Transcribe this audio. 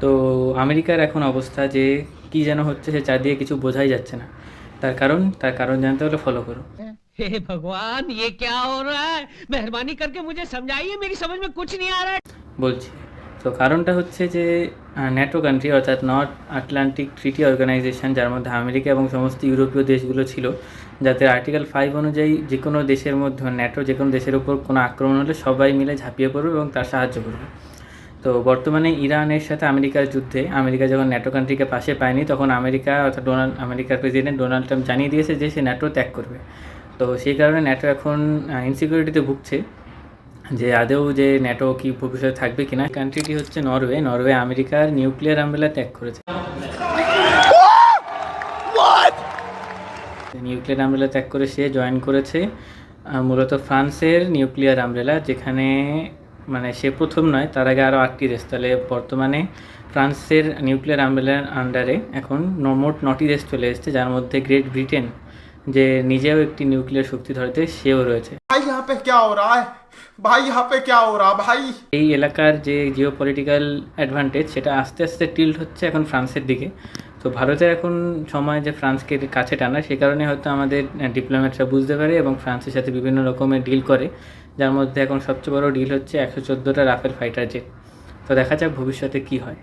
তো আমেরিকার এখন অবস্থা যে কী যেন হচ্ছে সে চারদিকে কিছু বোঝাই যাচ্ছে না। তার কারণ জানতে হলে ফলো করো। हे भगवान ये क्या हो रहा है। मेहरबानी करके मुझे समझाइए, मेरी समझ में कुछ नहीं आ रहा है। বলছি। তো কারণটা হচ্ছে যে ন্যাটো কান্ট্রি অর্থাৎ নর্থ আটলান্টিক ট্রিটি অর্গানাইজেশন, যার মধ্যে আমেরিকা এবং সমস্ত ইউরোপীয় দেশগুলো ছিল, যাতে আর্টিকেল 5 অনুযায়ী যে কোনো দেশের মধ্যে ন্যাটো যে কোনো দেশের উপর কোনো আক্রমণ হলে সবাই মিলে ঝাঁপিয়ে পড়বে এবং তার সাহায্য করবে। তো বর্তমানে ইরানের সাথে আমেরিকার যুদ্ধে আমেরিকা যখন ন্যাটো কান্ট্রিকে পাশে পায়নি, তখন আমেরিকা অর্থাৎ আমেরিকার প্রেসিডেন্ট ডোনাল্ড ট্রাম্প জানিয়ে দিয়েছে যে সে ন্যাটো ত্যাগ করবে। তো সেই কারণে ন্যাটো এখন ইনসিকিউরিটিতে ভুগছে যে আদৌ যে ন্যাটো কি ভবিষ্যতে থাকবে কিনা। কান্ট্রিটি হচ্ছে নরওয়ে আমেরিকার নিউক্লিয়ার আমব্রেলা ত্যাগ করেছে। নিউক্লিয়ার আমব্রেলা ত্যাগ করে সে জয়েন করেছে মূলত ফ্রান্সের নিউক্লিয়ার আমব্রেলা, যেখানে মানে সে প্রথম নয়, তার আগে আরও 8টি দেশ। তাহলে বর্তমানে ফ্রান্সের নিউক্লিয়ার আমব্রেলার আন্ডারে এখন মোট 9টি দেশ চলে এসেছে, যার মধ্যে গ্রেট ব্রিটেন, যে নিজেও একটি নিউক্লিয়ার শক্তিধর দেশ, সেও রয়েছে। भाई यहाँ पे क्या हो रहा है भाई यहाँ पे क्या हो रहा भाई। এই এলাকার যে জিওপলিটিক্যাল অ্যাডভান্টেজ সেটা আস্তে আস্তে টিল্ট হচ্ছে এখন ফ্রান্সের দিকে। তো ভারতের এখন সময় যে ফ্রান্সকে কাছে টানা, সে কারণে হয়তো আমাদের ডিপ্লোম্যাটরা বুঝতে পারে এবং ফ্রান্সের সাথে বিভিন্ন রকমের ডিল করে, যার মধ্যে এখন সবচেয়ে বড় ডিল হচ্ছে 114টা রাফেল ফাইটার জেট। তো দেখা যাক ভবিষ্যতে কী হয়।